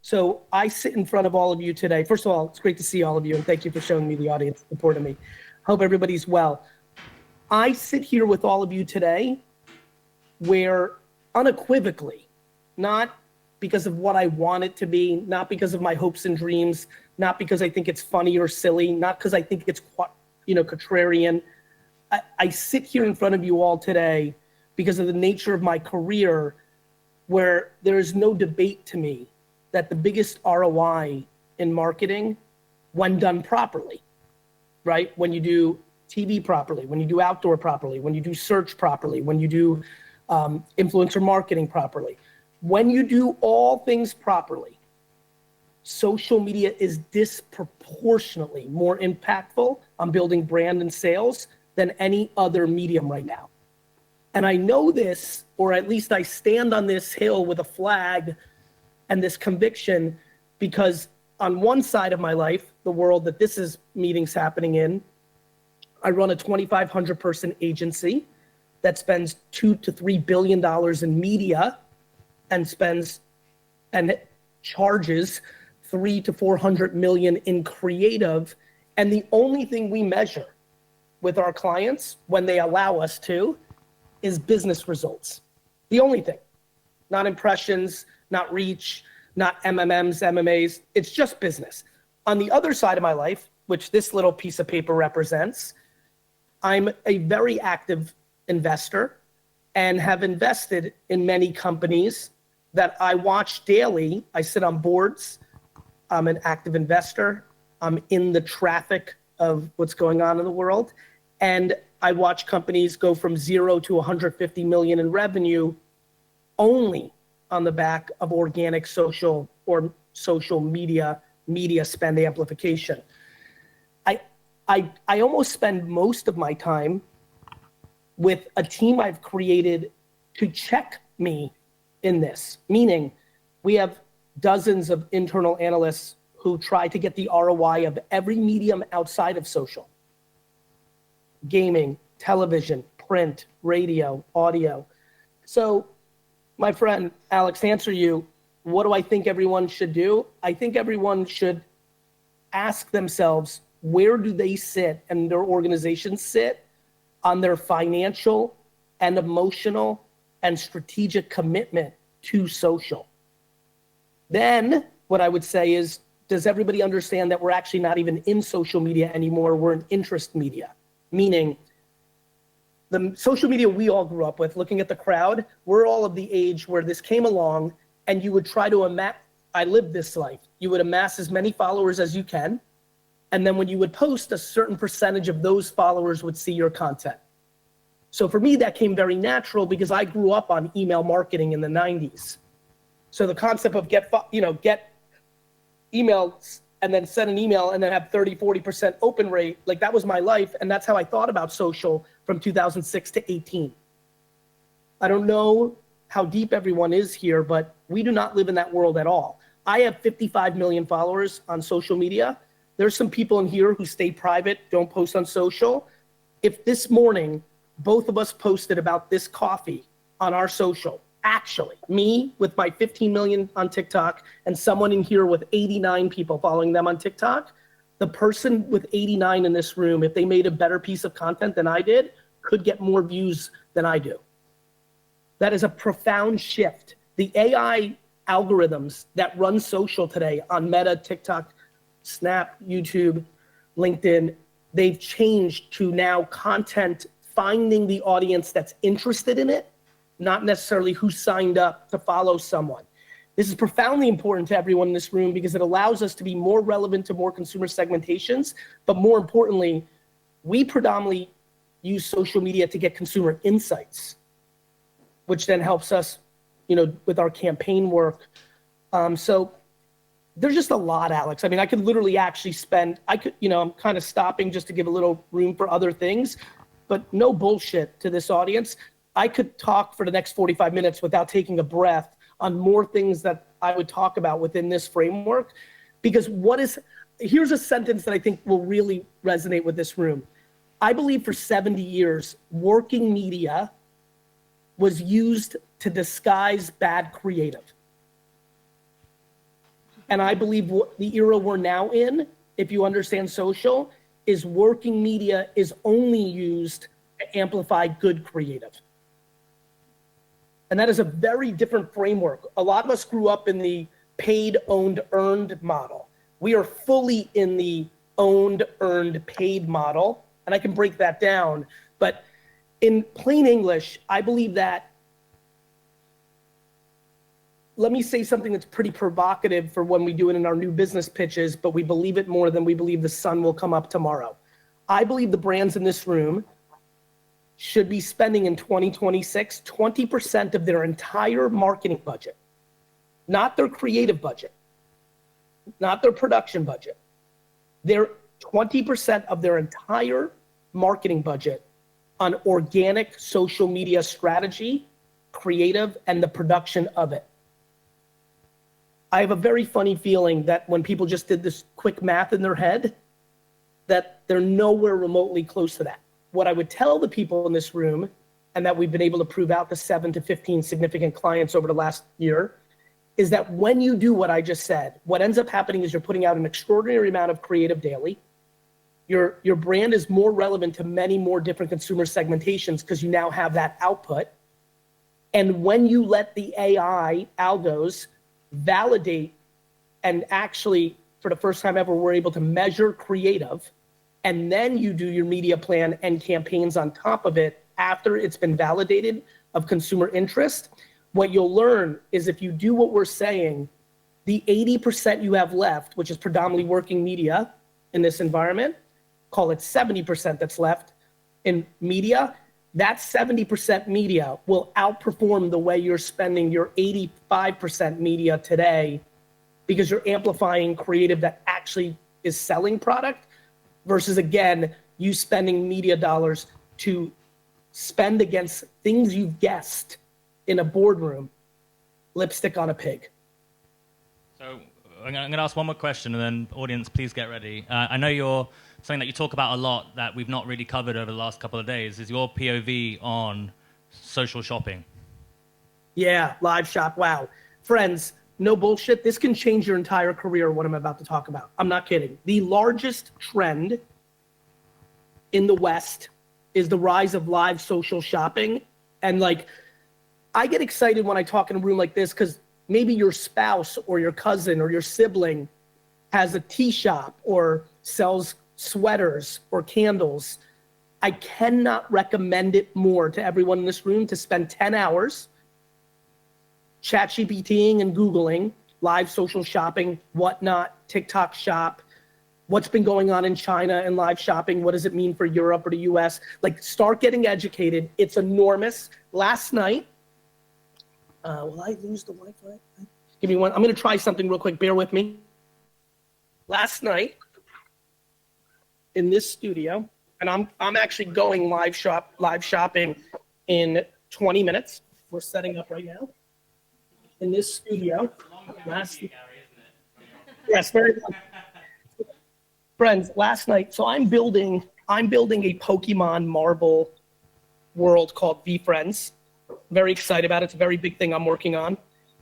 So I sit in front of all of you today. First of all, it's great to see all of you, and thank you for showing me the audience support of me. Hope everybody's well. I sit here with all of you today where unequivocally, not because of what I want it to be, not because of my hopes and dreams, not because I think it's funny or silly, not because I think it's contrarian. I sit here in front of you all today because of the nature of my career, where there is no debate to me that the biggest ROI in marketing, when done properly, right? When you do TV properly, when you do outdoor properly, when you do search properly, when you do influencer marketing properly, when you do all things properly, social media is disproportionately more impactful on building brand and sales than any other medium right now. And I know this, or at least I stand on this hill with a flag and this conviction, because on one side of my life, the world that this is meetings happening in, I run a 2,500 person agency that spends $2 to $3 billion in media and charges 300 to 400 million in creative. And the only thing we measure with our clients when they allow us to is business results. The only thing, not impressions, not reach, not MMMs, MMAs, it's just business. On the other side of my life, which this little piece of paper represents, I'm a very active investor and have invested in many companies that I watch daily. I sit on boards. I'm an active investor. I'm in the traffic of what's going on in the world. And I watch companies go from 0 to 150 million in revenue only on the back of organic social or social media spend amplification. I almost spend most of my time with a team I've created to check me in this, meaning we have dozens of internal analysts who try to get the ROI of every medium outside of social. Gaming, television, print, radio, audio. So my friend, Alex, to answer you, what do I think everyone should do? I think everyone should ask themselves, where do they sit and their organizations sit on their financial and emotional and strategic commitment to social? Then what I would say is, does everybody understand that we're actually not even in social media anymore? We're in interest media, meaning the social media we all grew up with, looking at the crowd, we're all of the age where this came along and you would try to I lived this life. You would amass as many followers as you can. And then when you would post, a certain percentage of those followers would see your content. So for me, that came very natural because I grew up on email marketing in the 90s. So the concept of get emails and then send an email and then have 30, 40% open rate, like that was my life. And that's how I thought about social from 2006 to 18. I don't know how deep everyone is here, but we do not live in that world at all. I have 55 million followers on social media. There's some people in here who stay private, don't post on social. If this morning, both of us posted about this coffee on our social, actually, me with my 15 million on TikTok and someone in here with 89 people following them on TikTok, the person with 89 in this room, if they made a better piece of content than I did, could get more views than I do. That is a profound shift. The AI algorithms that run social today on Meta, TikTok, Snap, YouTube, LinkedIn, they've changed to now content finding the audience that's interested in it, not necessarily who signed up to follow someone. This is profoundly important to everyone in this room because it allows us to be more relevant to more consumer segmentations, but more importantly, we predominantly use social media to get consumer insights, which then helps us, with our campaign work. So there's just a lot, Alex. I mean, I could literally actually I'm kind of stopping just to give a little room for other things, but no bullshit to this audience. I could talk for the next 45 minutes without taking a breath on more things that I would talk about within this framework, because here's a sentence that I think will really resonate with this room. I believe for 70 years, working media was used to disguise bad creative. And I believe the era we're now in, if you understand social, is working media is only used to amplify good creative. And that is a very different framework. A lot of us grew up in the paid, owned, earned model. We are fully in the owned, earned, paid model. And I can break that down. But in plain English, I believe that, let me say something that's pretty provocative for when we do it in our new business pitches, but we believe it more than we believe the sun will come up tomorrow. I believe the brands in this room should be spending in 2026 20% of their entire marketing budget, not their creative budget, not their production budget. They're 20% of their entire marketing budget on organic social media strategy, creative, and the production of it. I have a very funny feeling that when people just did this quick math in their head, that they're nowhere remotely close to that. What I would tell the people in this room, and that we've been able to prove out to 7 to 15 significant clients over the last year, is that when you do what I just said, what ends up happening is you're putting out an extraordinary amount of creative daily. Your brand is more relevant to many more different consumer segmentations because you now have that output. And when you let the AI algos validate, and actually, for the first time ever, we're able to measure creative, and then you do your media plan and campaigns on top of it after it's been validated of consumer interest, what you'll learn is if you do what we're saying, the 80% you have left, which is predominantly working media in this environment, call it 70% that's left in media, that 70% media will outperform the way you're spending your 85% media today because you're amplifying creative that actually is selling product versus, again, you spending media dollars to spend against things you've guessed in a boardroom, lipstick on a pig. So I'm going to ask one more question, and then audience, please get ready. I know something that you talk about a lot that we've not really covered over the last couple of days is your POV on social shopping. Yeah, live shop, wow. Friends, no bullshit, this can change your entire career, what I'm about to talk about. I'm not kidding. The largest trend in the West is the rise of live social shopping. And like, I get excited when I talk in a room like this because maybe your spouse or your cousin or your sibling has a tea shop or sells sweaters or candles. I cannot recommend it more to everyone in this room to spend 10 hours ChatGPTing and Googling live social shopping, whatnot, TikTok shop, what's been going on in China and live shopping, what does it mean for Europe or the US? Like, start getting educated. It's enormous. Last night, will I lose the Wi-Fi? Give me one. I'm gonna try something real quick, bear with me. Last night, in this studio, and I'm actually going live shopping in 20 minutes. We're setting up right now. In this studio, yes, very good. Friends, last night, so I'm building a Pokemon Marvel world called VFriends. Very excited about it. It's a very big thing I'm working on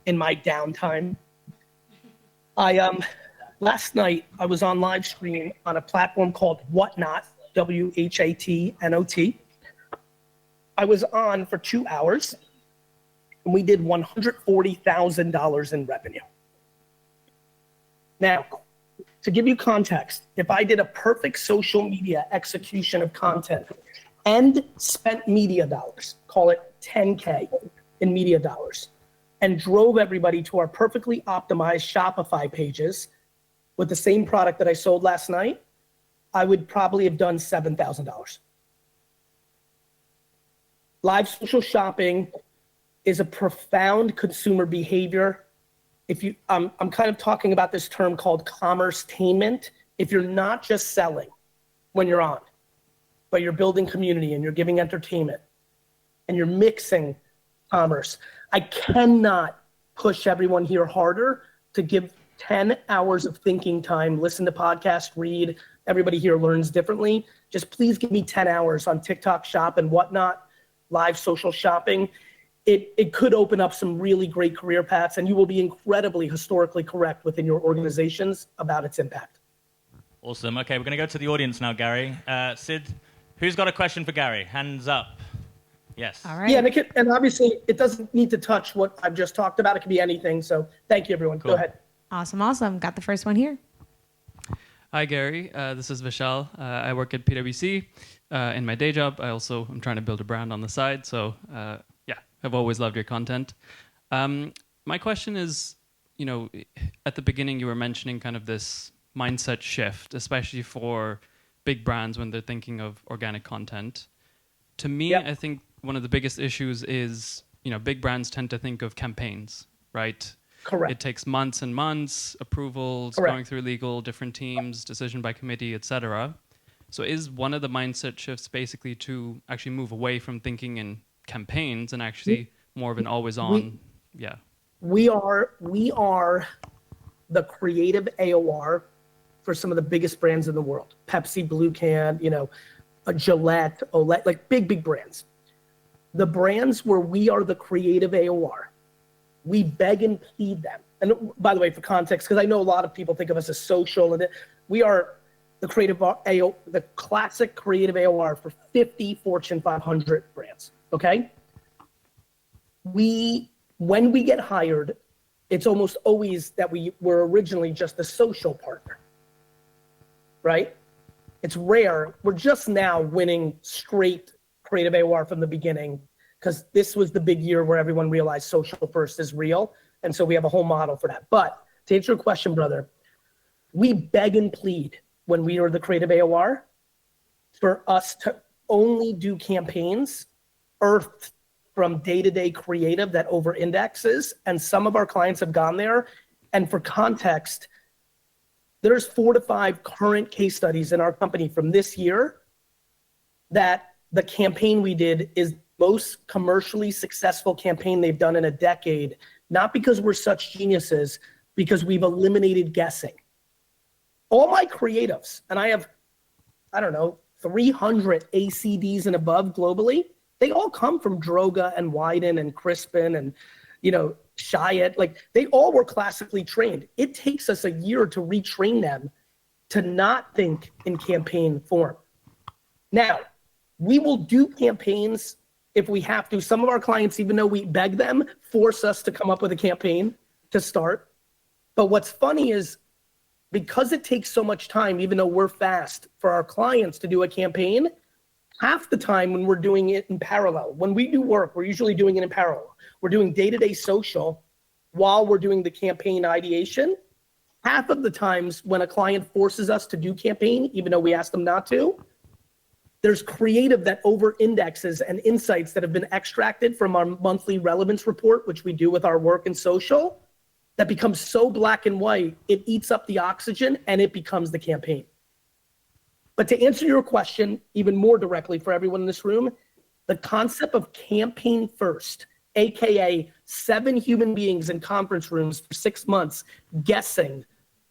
in my downtime. Last night I was on live stream on a platform called Whatnot, WHATNOT. I was on for 2 hours. And we did $140,000 in revenue. Now, to give you context, if I did a perfect social media execution of content and spent media dollars, call it 10K in media dollars, and drove everybody to our perfectly optimized Shopify pages with the same product that I sold last night, I would probably have done $7,000. Live social shopping is a profound consumer behavior. I'm kind of talking about this term called commerce-tainment. If you're not just selling when you're on, but you're building community and you're giving entertainment and you're mixing commerce, I cannot push everyone here harder to give 10 hours of thinking time, listen to podcasts, read. Everybody here learns differently. Just please give me 10 hours on TikTok shop and Whatnot, live social shopping. it could open up some really great career paths, and you will be incredibly historically correct within your organizations about its impact. Awesome. Okay, we're going to go to the audience now, Gary. Sid, who's got a question for Gary? Hands up. Yes. All right. Yeah, and obviously it doesn't need to touch what I've just talked about. It could be anything. So thank you, everyone. Cool. Go ahead. Awesome. Got the first one here. Hi, Gary. This is Vishal. I work at PwC. In my day job, I'm trying to build a brand on the side. So, I've always loved your content. My question is, at the beginning, you were mentioning kind of this mindset shift, especially for big brands when they're thinking of organic content. To me, I think one of the biggest issues is, big brands tend to think of campaigns, right? Correct. It takes months and months, approvals, going through legal, different teams, decision by committee, etc. So is one of the mindset shifts basically to actually move away from thinking in campaigns and actually more of an always-on? We are the creative AOR for some of the biggest brands in the world. Pepsi, Blue Can, a Gillette, Olay, like big brands. The brands where we are the creative AOR, we beg and plead them. And by the way, for context, because I know a lot of people think of us as social, and we are the creative AO, the classic creative AOR for 50 Fortune 500 brands. Okay. When we get hired, it's almost always that we were originally just a social partner, right? It's rare. We're just now winning straight creative AOR from the beginning, because this was the big year where everyone realized social first is real. And so we have a whole model for that. But to answer your question, brother, we beg and plead when we are the creative AOR for us to only do campaigns earthed from day-to-day creative that over indexes. And some of our clients have gone there. And for context, there's 4 to 5 current case studies in our company from this year that the campaign we did is most commercially successful campaign they've done in a decade, not because we're such geniuses, because we've eliminated guessing. All my creatives, and I have, 300 ACDs and above globally, they all come from Droga and Wyden and Crispin and, Chiat. Like, they all were classically trained. It takes us a year to retrain them to not think in campaign form. Now, we will do campaigns if we have to. Some of our clients, even though we beg them, force us to come up with a campaign to start. But what's funny is, because it takes so much time, even though we're fast, for our clients to do a campaign, half the time when we're doing it in parallel, when we do work, we're usually doing it in parallel. We're doing day-to-day social while we're doing the campaign ideation. Half of the times when a client forces us to do campaign, even though we ask them not to, there's creative that over indexes and insights that have been extracted from our monthly relevance report, which we do with our work in social, that becomes so black and white, it eats up the oxygen and it becomes the campaign. But to answer your question even more directly for everyone in this room, the concept of campaign first, AKA 7 human beings in conference rooms for 6 months guessing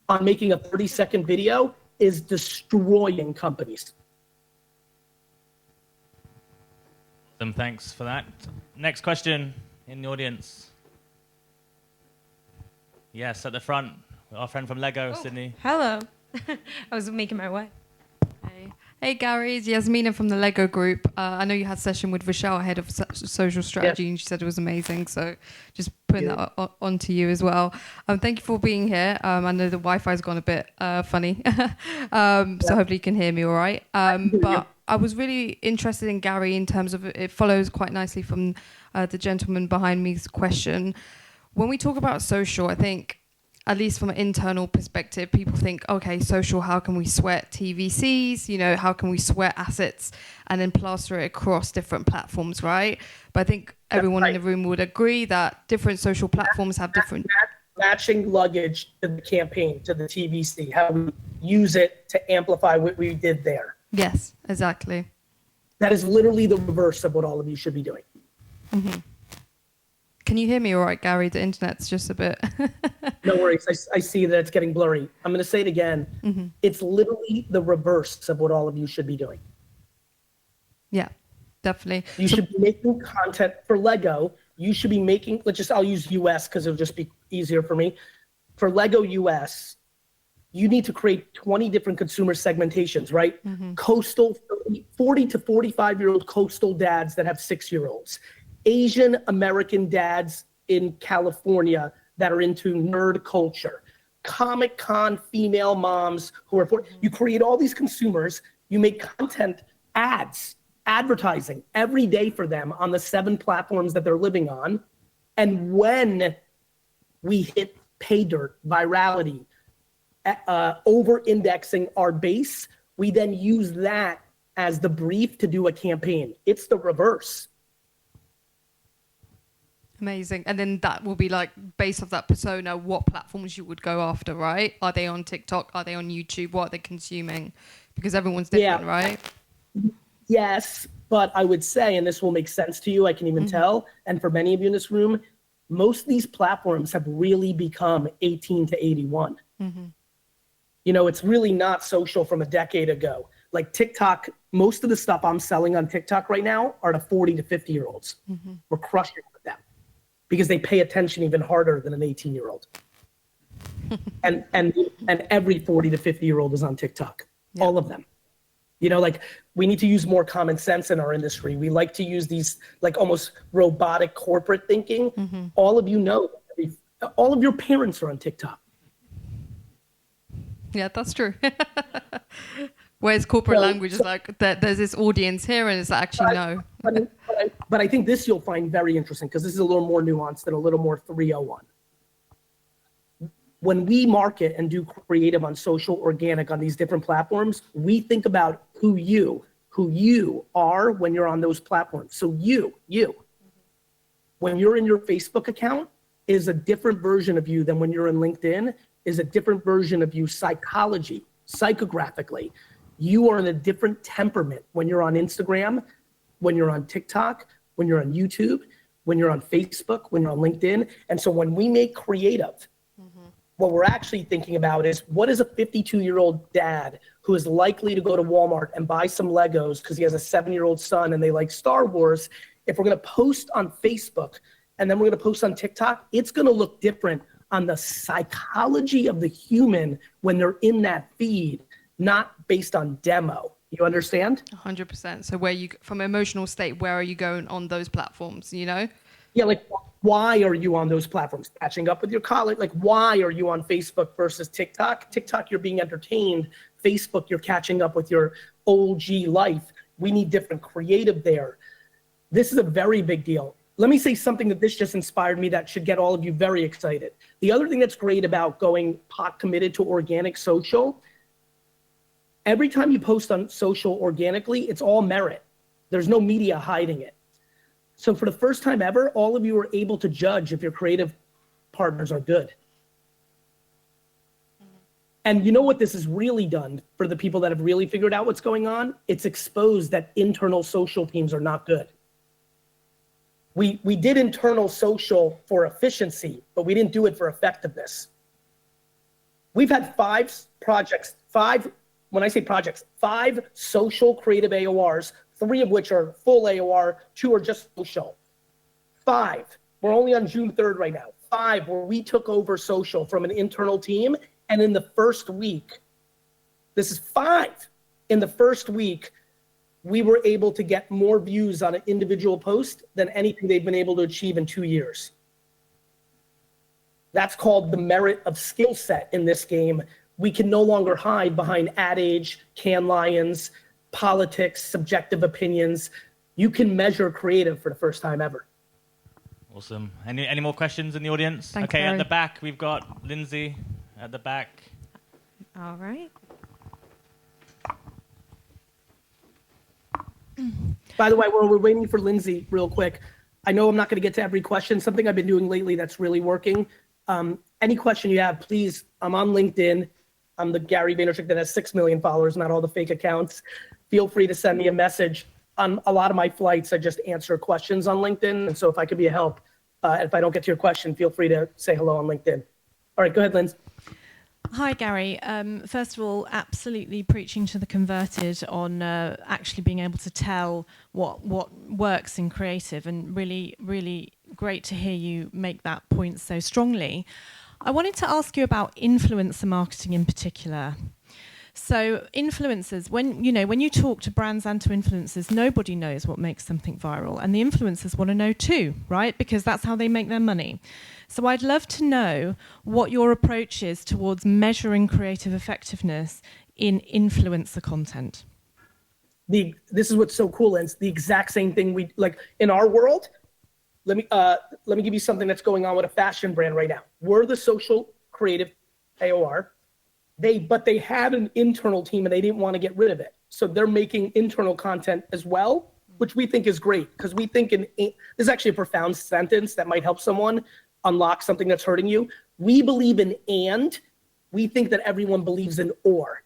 on making a 30-second video, is destroying companies. Awesome, thanks for that. Next question in the audience. Yes, at the front, our friend from Lego, Sydney. Hello. I was making my way. Hey Gary, it's Yasmina from the Lego group. I know you had a session with Vishal, head of social strategy, and she said it was amazing. So just putting that onto you as well. Thank you for being here. I know the Wi-Fi's gone a bit funny, so hopefully you can hear me all right. But I was really interested in Gary in terms of, it follows quite nicely from the gentleman behind me's question. When we talk about social, I think, at least from an internal perspective, people think, okay, social, how can we sweat TVCs? How can we sweat assets and then plaster it across different platforms, right? But I think everyone in the room would agree that different social platforms have different... Matching luggage to the campaign, to the TVC, how we use it to amplify what we did there. Yes, exactly. That is literally the reverse of what all of you should be doing. Mm-hmm. Can you hear me all right, Gary? The internet's just a bit... No worries. I see that it's getting blurry. I'm going to say it again. Mm-hmm. It's literally the reverse of what all of you should be doing. Yeah, definitely. You should be making content for Lego you should be making, I'll use US because it'll just be easier for me. For Lego US, you need to create 20 different consumer segmentations, right? Coastal, 40 to 45-year-old coastal dads that have 6-year-olds. Asian American dads in California that are into nerd culture. Comic-Con female moms who are, you create all these consumers, you make content, advertising every day for them on the 7 platforms that they're living on. And when we hit pay dirt, virality, over-indexing our base, we then use that as the brief to do a campaign. It's the reverse. Amazing. And then that will be like, based off that persona, what platforms you would go after, right? Are they on TikTok? Are they on YouTube? What are they consuming? Because everyone's different, right? Yes, but I would say, and this will make sense to you, I can even tell, and for many of you in this room, most of these platforms have really become 18 to 81. You know, it's really not social from a decade ago. Like TikTok, most of the stuff I'm selling on TikTok right now are to 40 to 50-year-olds. We're crushing it with them because they pay attention even harder than an 18-year-old. and every 40 to 50-year-old is on TikTok, all of them. You know, like we need to use more common sense in our industry. We like to use these like almost robotic corporate thinking. All of you know, all of your parents are on TikTok. Yeah, that's true. Whereas corporate language is like, there's this audience here and it's actually no. But I think this you'll find very interesting because this is a little more nuanced and a little more 301. When we market and do creative on social, organic on these different platforms, we think about who you are when you're on those platforms. So you, when you're in your Facebook account is a different version of you than when you're in LinkedIn, is a different version of you psychographically. You are in a different temperament when you're on Instagram, when you're on TikTok, when you're on YouTube, when you're on Facebook, when you're on LinkedIn. And so when we make creative, what we're actually thinking about is what is a 52-year-old dad who is likely to go to Walmart and buy some Legos because he has a 7-year-old son and they like Star Wars. If we're going to post on Facebook and then we're going to post on TikTok, it's going to look different on the psychology of the human when they're in that feed, not based on demo. You understand? 100%. So where you, from emotional state, where are you going on those platforms, you know? Yeah, like why are you on those platforms? Catching up with your colleague, like why are you on Facebook versus TikTok? TikTok, you're being entertained. Facebook, you're catching up with your OG life. We need different creative there. This is a very big deal. Let me say something that this just inspired me that should get all of you very excited. The other thing that's great about going pot committed to organic social, every time you post on social organically, it's all merit. There's no media hiding it. So for the first time ever, all of you are able to judge if your creative partners are good. And you know what this has really done for the people that have really figured out what's going on? It's exposed that internal social teams are not good. We did internal social for efficiency, but we didn't do it for effectiveness. We've had 5 projects, 5, when I say projects, 5 social creative AORs, 3 of which are full AOR, 2 are just social. 5, we're only on June 3rd right now. 5 where we took over social from an internal team, and in the first week, this is 5, in the first week, we were able to get more views on an individual post than anything they've been able to achieve in 2 years. That's called the merit of skill set in this game. We can no longer hide behind ad age, can lions, politics, subjective opinions. You can measure creative for the first time ever. Awesome. Any more questions in the audience? Thanks, okay, Gary. at the back, we've got Lindsay at the back. All right. By the way, while we're waiting for Lindsay real quick, I know I'm not going to get to every question. Something I've been doing lately that's really working. Any question you have, please, I'm on LinkedIn. I'm the Gary Vaynerchuk that has 6 million followers, not all the fake accounts. Feel free to send me a message. On a lot of my flights, I just answer questions on LinkedIn. And so if I could be a help, if I don't get to your question, feel free to say hello on LinkedIn. All right, go ahead, Linz. Hi, Gary. First of all, absolutely preaching to the converted on actually being able to tell what works in creative and really great to hear you make that point so strongly. I wanted to ask you about influencer marketing in particular. So influencers, when you talk to brands and to influencers, nobody knows what makes something viral, and the influencers want to know too, right? Because that's how they make their money. So I'd love to know what your approach is towards measuring creative effectiveness in influencer content. This is what's so cool, and it's the exact same thing we like in our world. Let me give you something that's going on with a fashion brand right now. We're the social creative AOR. But they had an internal team and they didn't want to get rid of it. So they're making internal content as well, which we think is great, because we think this is actually a profound sentence that might help someone unlock something that's hurting you. We believe in and, we think that everyone believes in or,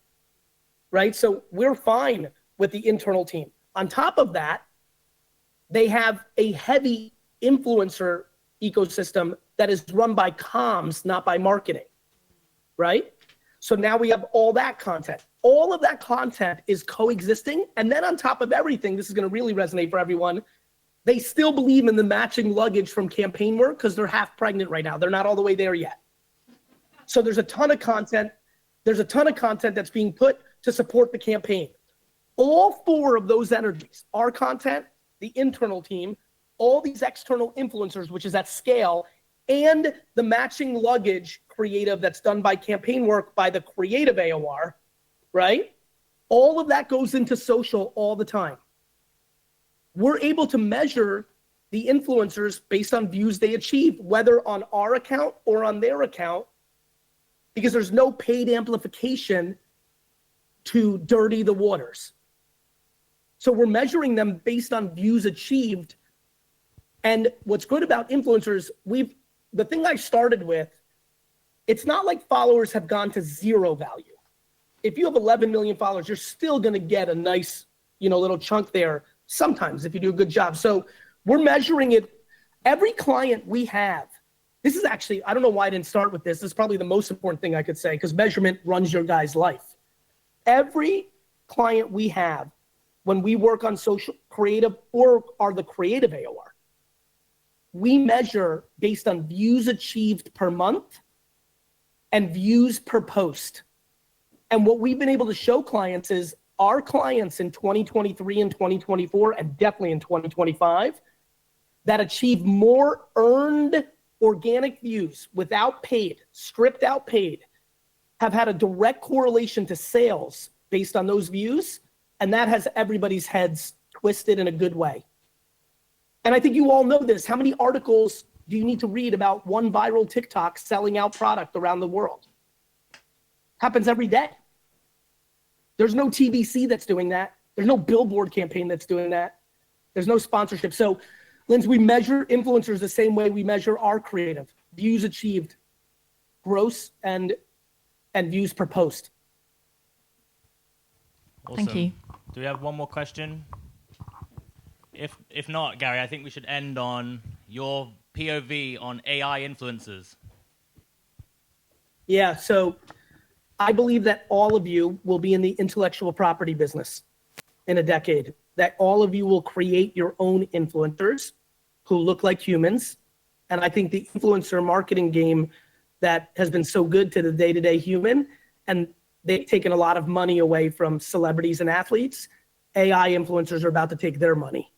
right? So we're fine with the internal team. On top of that, they have a heavy influencer ecosystem that is run by comms, not by marketing, right? So now we have all that content. All of that content is coexisting. And then on top of everything, this is going to really resonate for everyone, they still believe in the matching luggage from campaign work because they're half pregnant right now. They're not all the way there yet. So there's a ton of content. There's a ton of content that's being put to support the campaign. All four of those energies, our content, the internal team, all these external influencers, which is at scale, and the matching luggage creative that's done by campaign work by the creative AOR, right? All of that goes into social all the time. We're able to measure the influencers based on views they achieve, whether on our account or on their account, because there's no paid amplification to dirty the waters. So we're measuring them based on views achieved. And what's good about influencers, the thing I started with, it's not like followers have gone to zero value. If you have 11 million followers, you're still going to get a nice, little chunk there sometimes if you do a good job. So we're measuring it. Every client we have, this is actually, I don't know why I didn't start with this. This is probably the most important thing I could say, because measurement runs your guy's life. Every client we have, when we work on social creative or are the creative AOR, we measure based on views achieved per month and views per post. And what we've been able to show clients is our clients in 2023 and 2024, and definitely in 2025, that achieve more earned organic views without paid, stripped out paid, have had a direct correlation to sales based on those views. And that has everybody's heads twisted in a good way. And I think you all know this. How many articles do you need to read about one viral TikTok selling out product around the world? Happens every day. There's no TVC that's doing that. There's no billboard campaign that's doing that. There's no sponsorship. So, Linz, we measure influencers the same way we measure our creative. Views achieved, gross and views per post. Awesome. Thank you. Do we have one more question? If not, Gary, I think we should end on your POV on AI influencers. Yeah, so I believe that all of you will be in the intellectual property business in a decade, that all of you will create your own influencers who look like humans. And I think the influencer marketing game that has been so good to the day-to-day human, and they've taken a lot of money away from celebrities and athletes, AI influencers are about to take their money.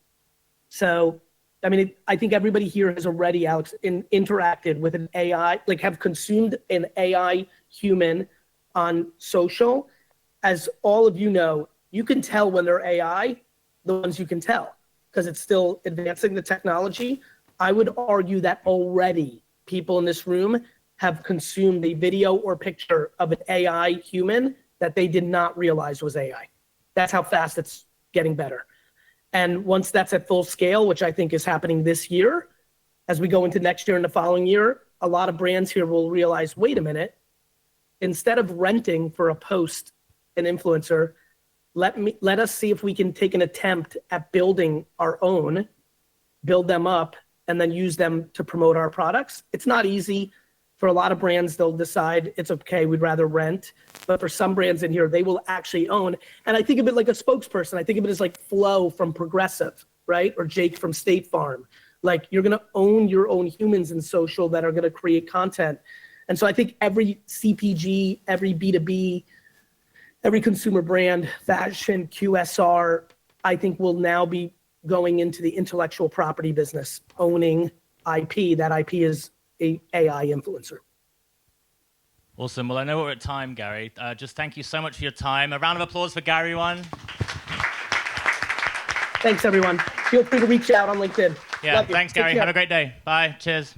So, I mean, I think everybody here has already, Alex, interacted with an AI, like have consumed an AI human on social. As all of you know, you can tell when they're AI, the ones you can tell, because it's still advancing the technology. I would argue that already people in this room have consumed a video or picture of an AI human that they did not realize was AI. That's how fast it's getting better. And once that's at full scale, which I think is happening this year, as we go into next year and the following year, a lot of brands here will realize, wait a minute, instead of renting for a post an influencer, let us see if we can take an attempt at building our own, build them up, and then use them to promote our products. It's not easy. For a lot of brands, they'll decide it's okay, we'd rather rent. But for some brands in here, they will actually own. And I think of it like a spokesperson. I think of it as like Flo from Progressive, right? Or Jake from State Farm, Like, you're going to own your own humans in social that are going to create content. And so I think every CPG, every B2B, every consumer brand, fashion, QSR, I think will now be going into the intellectual property business, owning IP. That IP is a AI influencer. Awesome. Well, I know we're at time, Gary. Just thank you so much for your time. A round of applause for Gary, one. Thanks, everyone. Feel free to reach out on LinkedIn. Yeah, thanks, Gary. Have a great day. Bye. Cheers.